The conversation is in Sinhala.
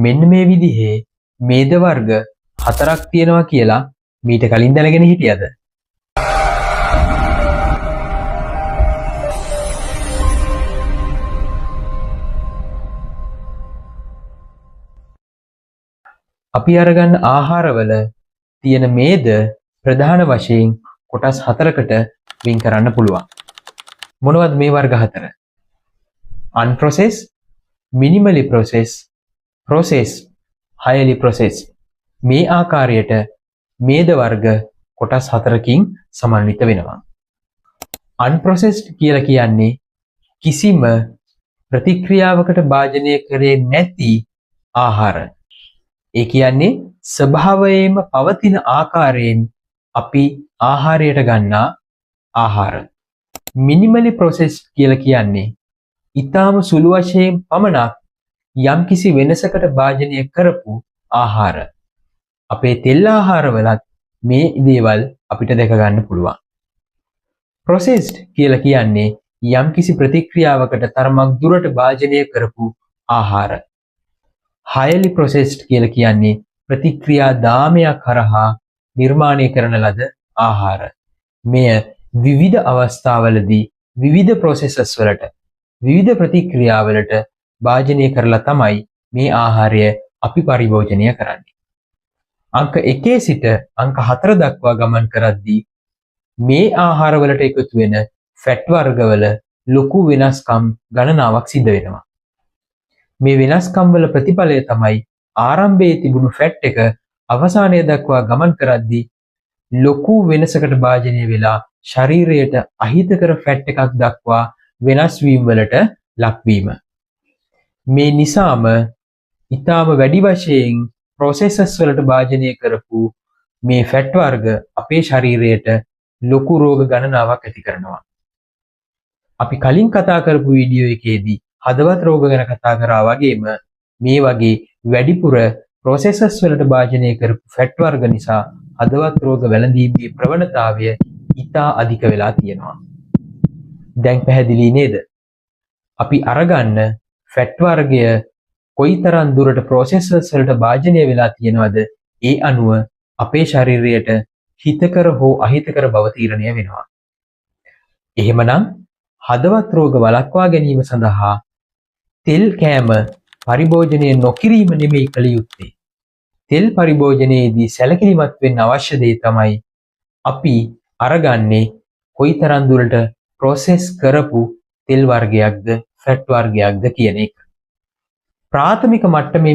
මෙන්න මේ විදිහේ මේද වර්ග 4ක් තියෙනවා කියලා මීට කලින් දැනගෙන හිටියද? අපි අරගන්න ආහාරවල තියෙන මේද ප්‍රධාන වශයෙන් කොටස් 4කට වෙන් කරන්න පුළුවන්. මොනවද මේ වර්ග 4? unprocessed, minimally processed, processed, highly processed. මේ ආකාරයට මේද වර්ග කොටස් 4කින් සමන්විත වෙනවා. unprocessed කියලා කියන්නේ කිසිම ප්‍රතික්‍රියාවකට භාජනය කරේ නැති ආහාර. ඒ කියන්නේ ස්වභාවයෙන්ම පවතින ආකාරයෙන් අපි ආහාරයට ගන්නා ආහාර. minimally processed කියලා කියන්නේ ඊටාම සුළු වශයෙන් පමණක් යම්කිසි වෙනසකට භාජනය කරපු ආහාර. අපේ තෙල් ආහාරවලත් මේ දේවල් අපිට දැක ගන්න පුළුවන්. processed කියලා කියන්නේ යම්කිසි ප්‍රතික්‍රියාවකට තරමක් දුරට භාජනය කරපු ආහාර. highly processed කියලා කියන්නේ ප්‍රතික්‍රියා දාමයක් හරහා නිර්මාණය කරන ලද ආහාර. මෙය විවිධ අවස්ථාවලදී විවිධ processes වලට විවිධ ප්‍රතික්‍රියාවලට භාජනය කරලා තමයි මේ ආහාරය අපි පරිභෝජනය කරන්නේ. අංක 1 සිට අංක 4 දක්වා ගමන් කරද්දී මේ ආහාරවලට එකතු වෙන ෆැට් වර්ගවල ලොකු වෙනස්කම් ගණනාවක් සිද්ධ වෙනවා. මේ වෙනස්කම් වල ප්‍රතිඵලය තමයි ආරම්භයේ තිබුණු ෆැට් එක අවසානය දක්වා ගමන් කරද්දී ලොකු වෙනසකට භාජනය වෙලා ශරීරයට අහිතකර ෆැට් එකක් දක්වා වෙනස් වීම වලට ලක්වීම. මේ නිසාම ඊටාම වැඩි වශයෙන් processes වලට භාජනය කරපු මේ ෆැට් වර්ග අපේ ශරීරයට ලොකු රෝග ගණනාවක් ඇති කරනවා. අපි කලින් කතා කරපු වීඩියෝ එකේදී හදවත් රෝග ගැන කතා කරා වගේම මේ වගේ වැඩිපුර processes වලට භාජනය කරපු ෆැට් වර්ග නිසා හදවත් රෝග වැළඳීමේ ප්‍රවණතාවය ඉතා අධික වෙලා තියෙනවා. දැන් පැහැදිලි නේද? අපි අරගන්න ෆැට් වර්ගය කොයිතරම් දුරට processes වලට භාජනය වෙලා තියෙනවද ඒ අනුව අපේ ශරීරයට හිතකර හෝ අහිතකර බව තීරණය වෙනවා. එහෙමනම් හදවත් රෝග වළක්වා ගැනීම සඳහා තෙල් කෑම පරිභෝජනය නොකිරීම නෙමෙයි කළ යුත්තේ. තෙල් පරිභෝජනයේදී සැලකිලිමත් වෙන්න අවශ්‍ය දේ තමයි අපි අරගන්නේ කොයිතරම් දුරට process කරපු තෙල් වර්ගයක්ද ෆැට් වර්ගයක්ද කියන එක. ප්‍රාථමික මට්ටමේ